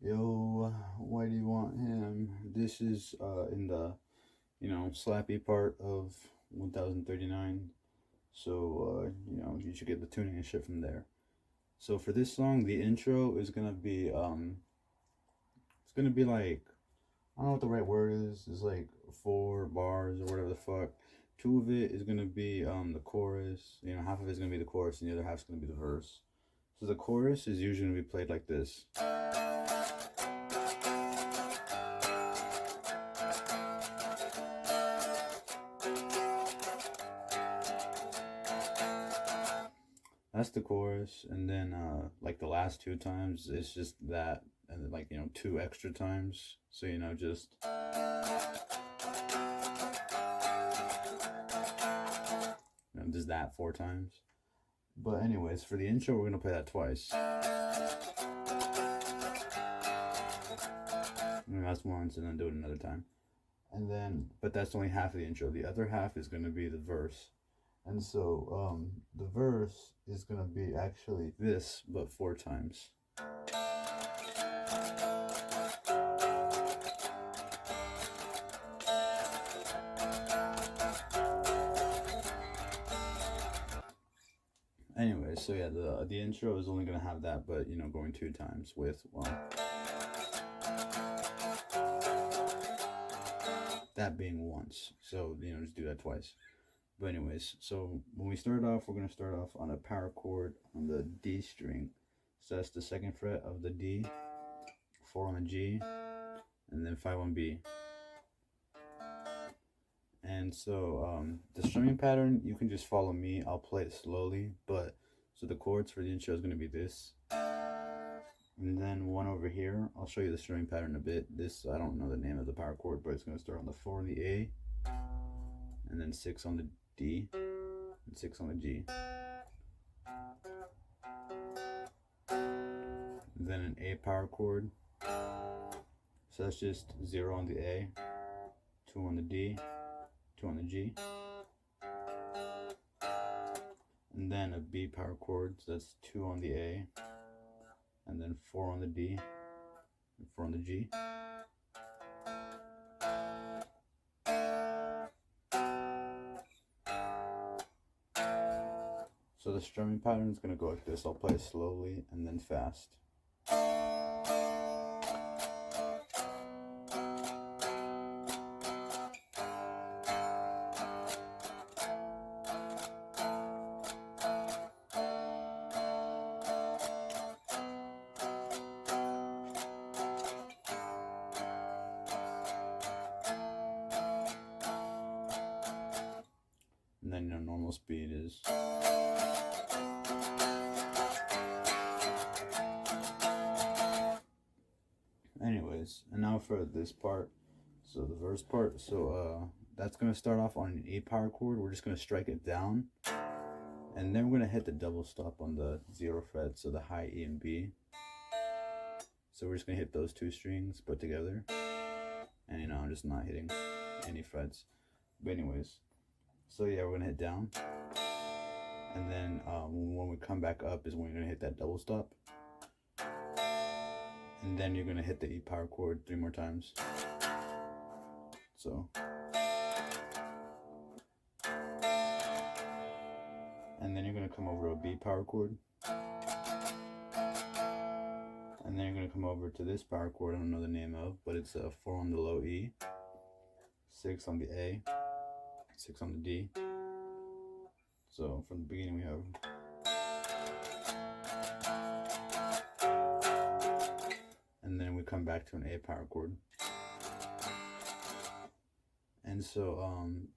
Yo, why do you want him? This is in the, slappy part of 1039. So, you should get the tuning and shit from there. So for this song, the intro is gonna be it's gonna be like, I don't know what the right word is. It's like 4 bars or whatever the fuck. Two of it is gonna be the chorus. Half of it is gonna be the chorus, and the other half is gonna be the verse. So the chorus is usually gonna be played like this. That's the chorus, and then like the last 2 times, it's just that, and then like 2 extra times. So just just that 4 times. But anyways, for the intro, we're gonna play that twice. And that's once, and then do it another time. And then, but that's only half of the intro. The other half is gonna be the verse. And so the verse is gonna be actually this, but 4 times. Anyway, so yeah, the intro is only gonna have that, but going 2 times with that being once. So just do that twice. But anyways, so when we start off, we're gonna start off on a power chord on the D string. So that's the 2nd fret of the D, 4 on the G, and then 5 on B. And so the strumming pattern, you can just follow me. I'll play it slowly, but so the chords for the intro is gonna be this. And then one over here, I'll show you the strumming pattern a bit. This, I don't know the name of the power chord, but it's gonna start on the 4 on the A, and then 6 on the D, and 6 on the G. And then an A power chord. So that's just 0 on the A, 2 on the D, 2 on the G. And then a B power chord, so that's 2 on the A, and then 4 on the D, and 4 on the G. So the strumming pattern is going to go like this. I'll play slowly and then fast. And then normal speed is. Anyways, and now for this part, so the verse part. So that's gonna start off on an A power chord. We're just gonna strike it down, and then we're gonna hit the double stop on the 0 fret, so the high E and B. So we're just gonna hit those 2 strings put together, and I'm just not hitting any frets. But anyways, so yeah, we're gonna hit down, and then when we come back up is when you're gonna hit that double stop, and then you're gonna hit the E power chord 3 more times. So, and then you're gonna come over a B power chord, and then you're gonna come over to this power chord I don't know the name of, but it's a 4 on the low E, 6 on the A, 6 on the D. So from the beginning we have, and then we come back to an A power chord. And so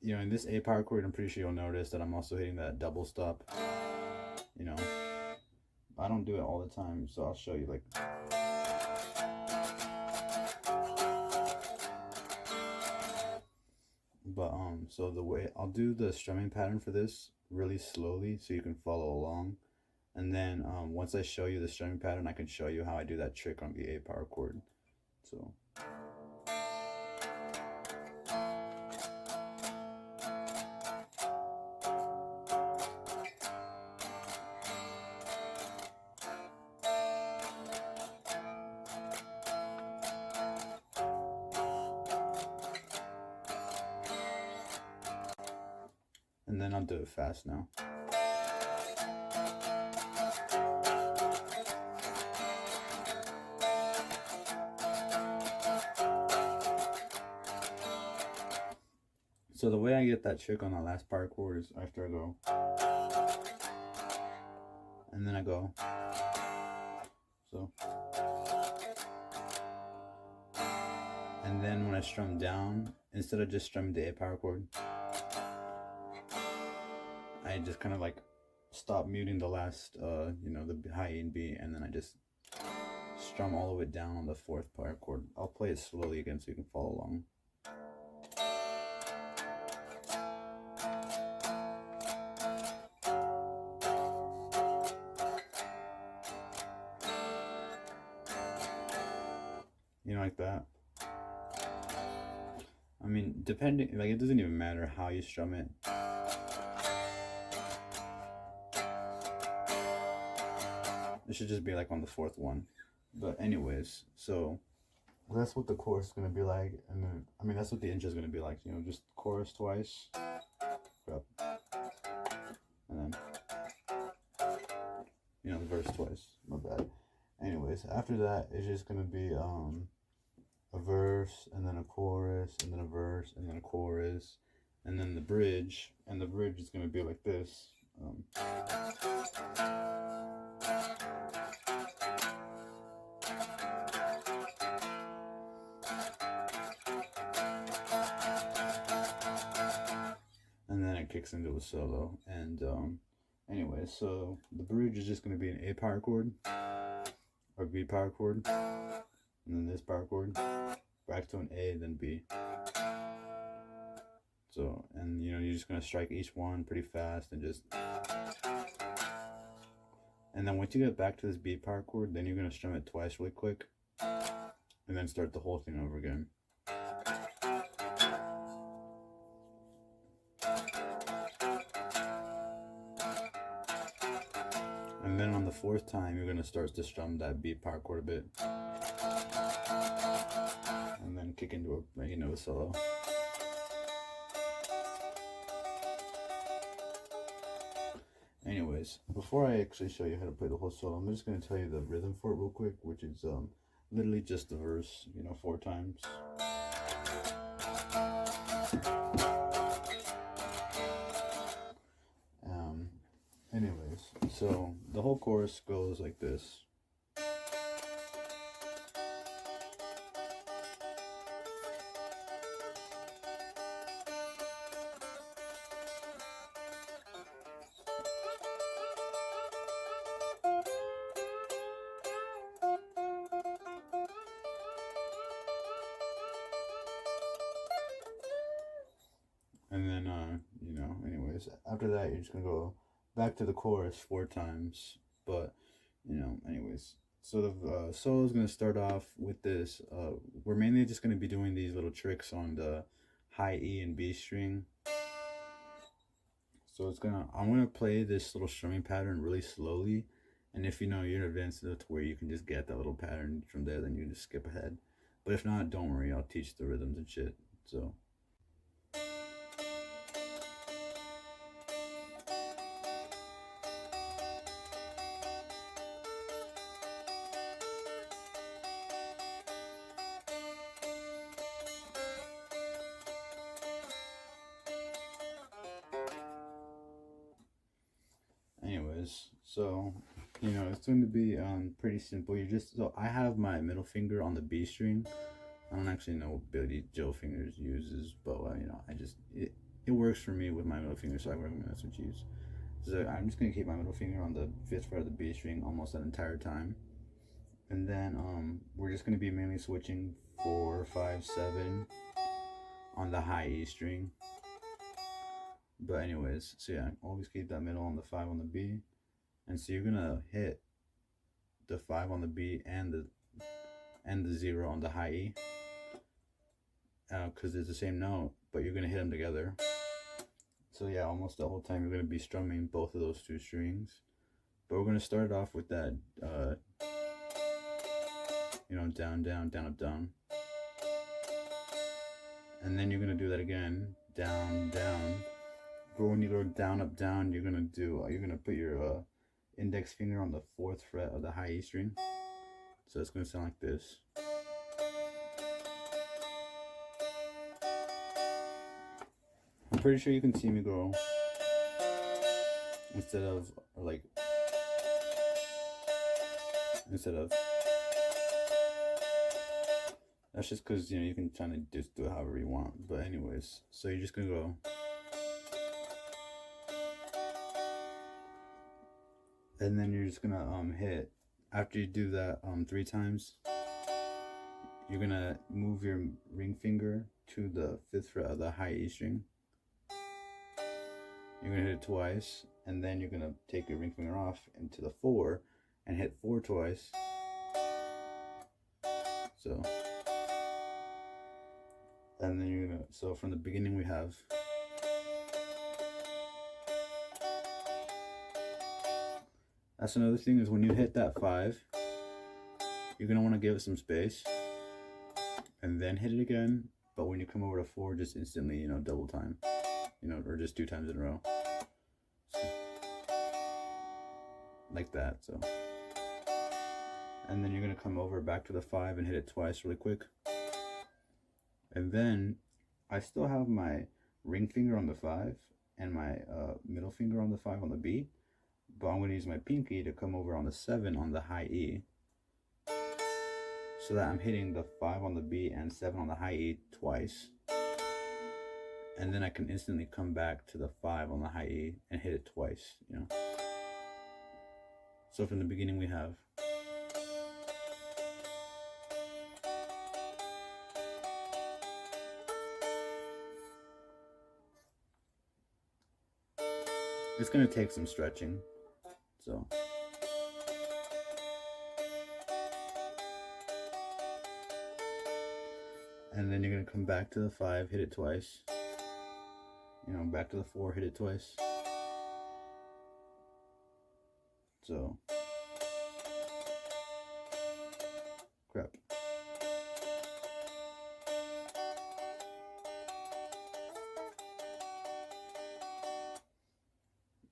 in this A power chord, I'm pretty sure you'll notice that I'm also hitting that double stop. I don't do it all the time, so I'll show you like. But so the way I'll do the strumming pattern for this really slowly so you can follow along, and then once I show you the strumming pattern, I can show you how I do that trick on the A power chord. So And then I'll do it fast now. So the way I get that trick on that last power chord is after I go, and then I go, so, and then when I strum down, instead of just strumming the A power chord, I just kind of like stop muting the last, you know, the high E and B, and then I just strum all the way down on the 4th power chord. I'll play it slowly again so you can follow along. You know, like that. I mean, depending, like, it doesn't even matter how you strum it. It should just be like on the 4th one. But anyways, so that's what the chorus is gonna be like, and then I mean that's what the intro is gonna be like. You know, just chorus twice, and then you know the verse twice. My bad. Anyways, after that it's just gonna be a verse and then a chorus and then a verse and then a chorus and then the bridge, and the bridge is gonna be like this. And then it kicks into a solo. And anyway, so the bridge is just going to be an A power chord or B power chord, and then this power chord back to an A, then B. So, and you know, you're just going to strike each one pretty fast and just, and then once you get back to this B power chord, then you're going to strum it twice really quick and then start the whole thing over again. And then on the 4th time, you're going to start to strum that B power chord a bit. And then kick into a, you know, a solo. Anyways, before I actually show you how to play the whole solo, I'm just going to tell you the rhythm for it real quick, which is literally just the verse, you know, 4 times. Anyways, so the whole chorus goes like this. And then, you know, anyways, after that, you're just going to go back to the chorus 4 times. But, you know, anyways, so the solo is going to start off with this. We're mainly just going to be doing these little tricks on the high E and B string. So I'm gonna play this little strumming pattern really slowly. And if you know you're advanced enough to where you can just get that little pattern from there, then you can just skip ahead. But if not, don't worry, I'll teach the rhythms and shit. So. Anyways, so you know it's going to be pretty simple. So I have my middle finger on the B string. I don't actually know what Billy Joe Fingers uses, but you know, it works for me with my middle finger, so I recommend that's what you use. So I'm just gonna keep my middle finger on the 5th fret of the B string almost that entire time, and then we're just gonna be mainly switching 4, 5, 7 on the high E string. But anyways, so yeah, always keep that middle on the 5 on the B, and so you're gonna hit the 5 on the B and the 0 on the high E, because it's the same note, but you're gonna hit them together. So yeah, almost the whole time you're gonna be strumming both of those 2 strings. But we're gonna start off with that, you know, down, down, down, up, down, and then you're gonna do that again, down, down. But when you go down, up, down, you're gonna put your index finger on the 4th fret of the high E string. So it's gonna sound like this. I'm pretty sure you can see me go instead of that's just because you can kind of just do it however you want. But anyways, so you're just gonna go. And then you're just gonna hit, after you do that 3 times, you're gonna move your ring finger to the 5th fret of the high E string. You're gonna hit it twice, and then you're gonna take your ring finger off into the 4 and hit 4 twice. So, and then you're gonna, so from the beginning we have. That's another thing, is when you hit that 5, you're gonna want to give it some space and then hit it again. But when you come over to 4, just instantly, double time, or just 2 times in a row. So, like that, so. And then you're gonna come over back to the 5 and hit it twice really quick. And then I still have my ring finger on the 5 and my middle finger on the 5 on the B. But I'm going to use my pinky to come over on the 7 on the high E, so that I'm hitting the 5 on the B and 7 on the high E twice. And then I can instantly come back to the 5 on the high E and hit it twice, So from the beginning we have. It's going to take some stretching. So, and then you're going to come back to the 5, hit it twice, back to the 4, hit it twice. So, crap.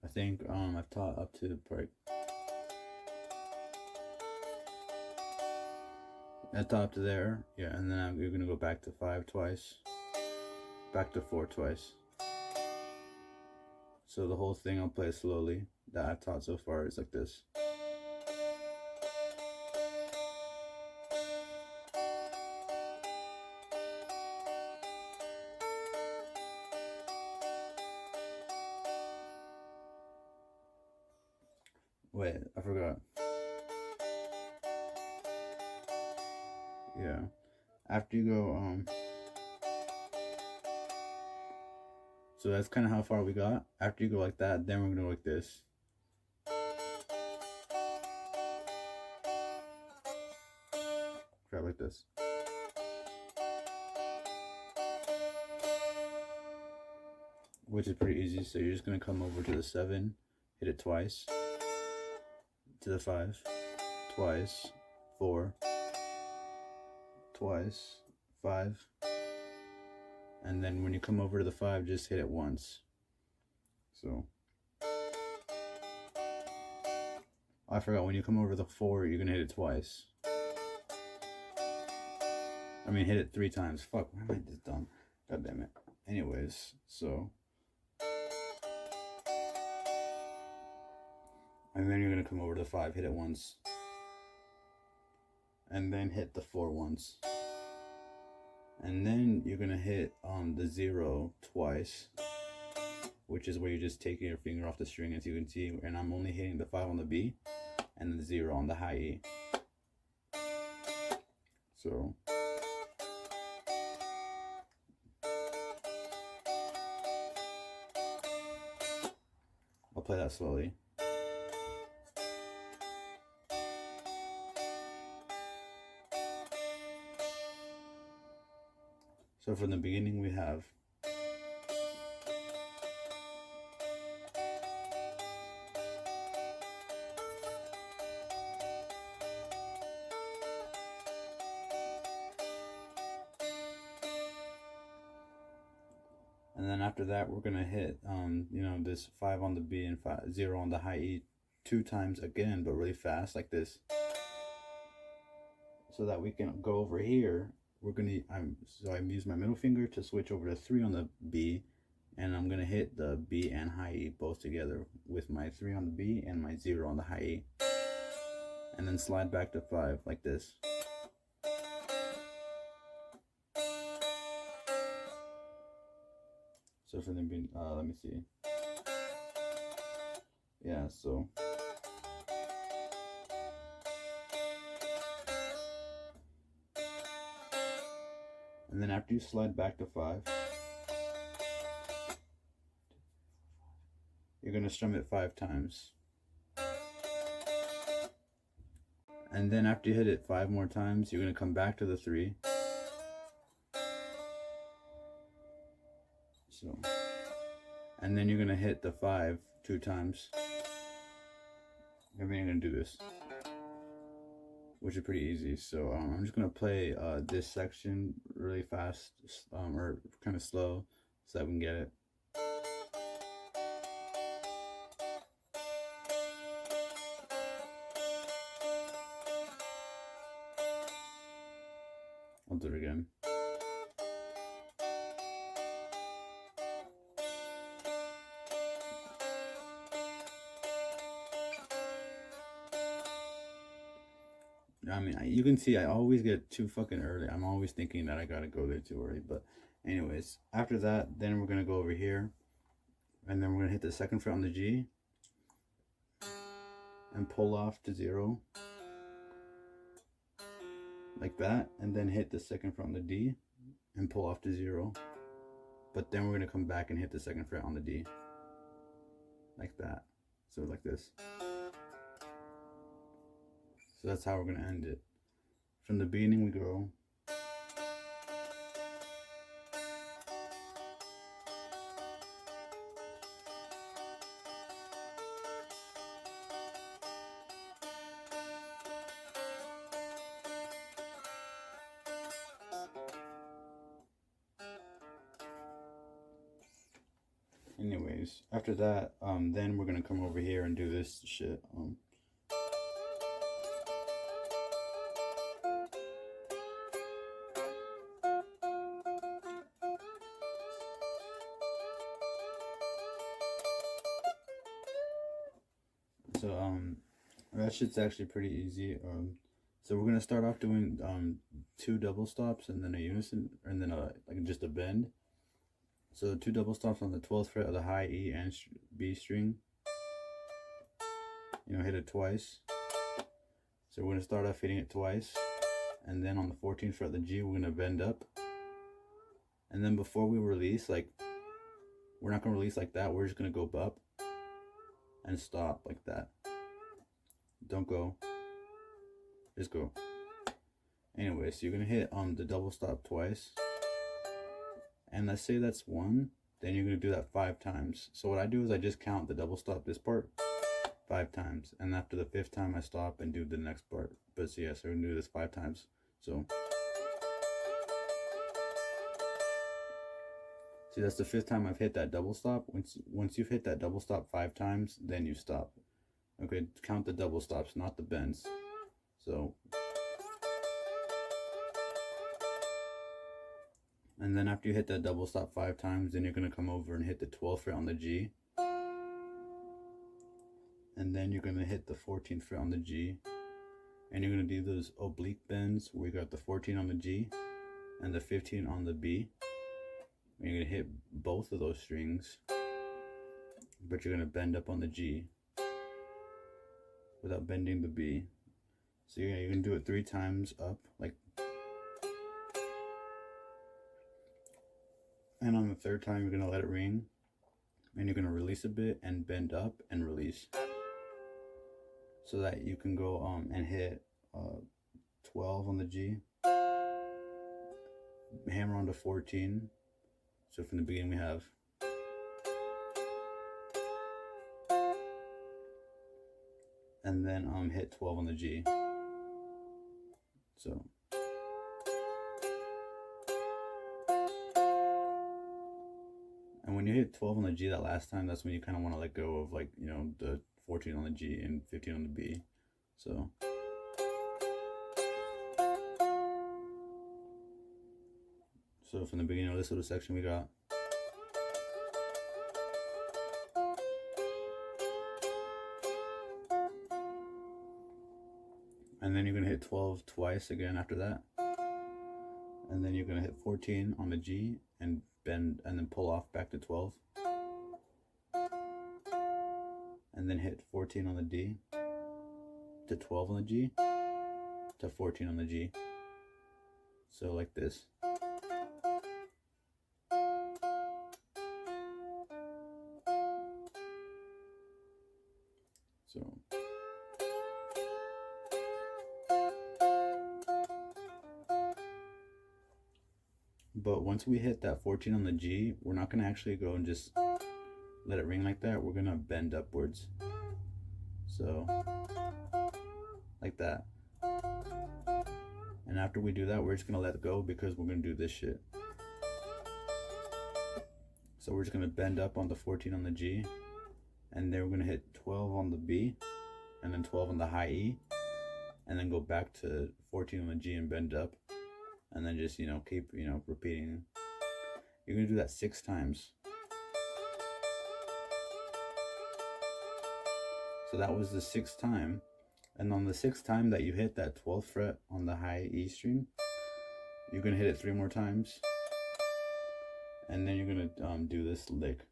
I think I've taught up to the part. I taught up to there, yeah, and then you're gonna go back to 5 twice, back to 4 twice. So the whole thing I'll play slowly that I've taught so far is like this. Wait, I forgot. Yeah. After you go, so that's kind of how far we got. After you go like that, then we're gonna go like this. Grab like this. Which is pretty easy. So you're just gonna come over to the 7, hit it twice, to the 5, twice, 4, twice, 5, and then when you come over to the 5, just hit it once. So I forgot, when you come over to the 4, you're gonna hit it twice. I mean, hit it 3 times. Fuck, why am I this dumb? God damn it. Anyways, so, and then you're gonna come over to the 5, hit it once, and then hit the 4 once. And then you're gonna hit the 0 twice, which is where you're just taking your finger off the string, as you can see. And I'm only hitting the 5 on the B and the 0 on the high E. So I'll play that slowly. So from the beginning we have And then after that, we're gonna hit you know, this 5 on the B and 0 on the high E 2 times again, but really fast like this, so that we can go over here. We're gonna I'm use my middle finger to switch over to 3 on the B, and I'm gonna hit the B and high E both together with my 3 on the B and my 0 on the high E, and then slide back to 5 like this. So for them being, let me see. Yeah, so. And then after you slide back to 5, you're gonna strum it 5 times. And then after you hit it 5 more times, you're gonna come back to the 3. So, and then you're gonna hit the 5 2 times. I mean, you're gonna do this, which is pretty easy. So I'm just gonna play this section really fast, or kind of slow, so that we can get it. I'll do it again. I mean, you can see I always get too fucking early. I'm always thinking that I gotta go there too early. But anyways, after that, then we're gonna go over here, and then we're gonna hit the 2nd fret on the G and pull off to 0 like that, and then hit the 2nd fret on the D and pull off to 0. But then we're gonna come back and hit the 2nd fret on the D like that. So like this. So that's how we're gonna end it. From the beginning we go. Anyways, after that, then we're gonna come over here and do this shit. So that shit's actually pretty easy. So we're gonna start off doing 2 double stops and then a unison, and then like just a bend. So 2 double stops on the 12th fret of the high E and B string. You know, hit it twice. So we're gonna start off hitting it twice, and then on the 14th fret of the G, we're gonna bend up. And then before we release, like, we're not gonna release like that. We're just gonna go up and stop like that. Don't go. Just go. Anyway, so you're gonna hit the double stop twice. And let's say that's 1, then you're gonna do that 5 times. So what I do is I just count the double stop this part 5 times, and after the 5th time I stop and do the next part. But so yeah, so we're gonna do this 5 times. So see, that's the 5th time I've hit that double stop. Once you've hit that double stop 5 times, then you stop. Okay, count the double stops, not the bends. So, and then after you hit that double stop 5 times, then you're gonna come over and hit the 12th fret on the G, and then you're gonna hit the 14th fret on the G, and you're gonna do those oblique bends where you got the 14 on the G and the 15 on the B. And you're gonna hit both of those strings, but you're gonna bend up on the G without bending the B. So yeah, you're gonna do it 3 times up, like, and on the 3rd time you're gonna let it ring, and you're gonna release a bit and bend up and release, so that you can go and hit 12 on the G, hammer onto 14. So from the beginning we have, and then hit 12 on the G. So And when you hit 12 on the G that last time, that's when you kind of want to let go of, like, you know, the 14 on the G and 15 on the B. So from the beginning of this little section we got, and then you're gonna hit 12 twice again after that, and then you're gonna hit 14 on the G and bend and then pull off back to 12, and then hit 14 on the D to 12 on the G to 14 on the G. So like this. So but once we hit that 14 on the G, we're not gonna actually go and just let it ring like that. We're gonna bend upwards. So like that. And after we do that, we're just gonna let it go because we're gonna do this shit. So we're just gonna bend up on the 14 on the G, and then we're gonna hit 12 on the B, and then 12 on the high E, and then go back to 14 on the G and bend up, and then just, you know, keep, you know, repeating. You're gonna do that 6 times. So that was the 6th time. And on the 6th time that you hit that 12th fret on the high E string, you're gonna hit it 3 more times, and then you're gonna do this lick,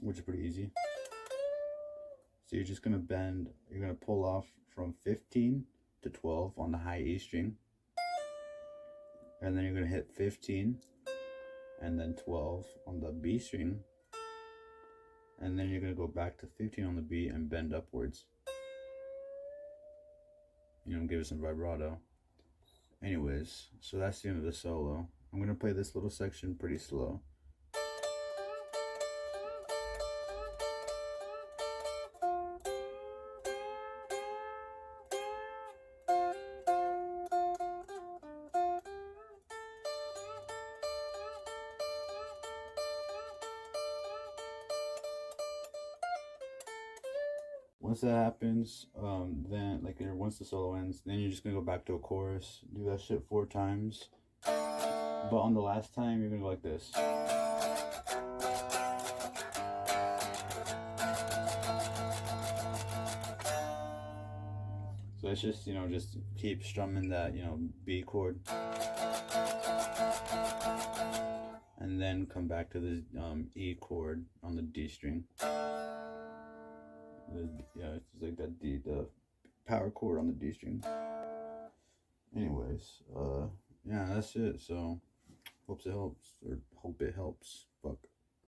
which is pretty easy. So you're just gonna bend, you're gonna pull off from 15 to 12 on the high E string, and then you're gonna hit 15 and then 12 on the B string, and then you're gonna go back to 15 on the B and bend upwards. You know, give it some vibrato. Anyways, so that's the end of the solo. I'm gonna play this little section pretty slow. Once that happens, then like once the solo ends, then you're just gonna go back to a chorus, do that shit 4 times. But on the last time, you're gonna go like this. So it's just, you know, just keep strumming that, you know, B chord, and then come back to this E chord on the D string. Yeah, it's just like that D, the power chord on the D string. Anyways, yeah, that's it. So hope it helps. Fuck.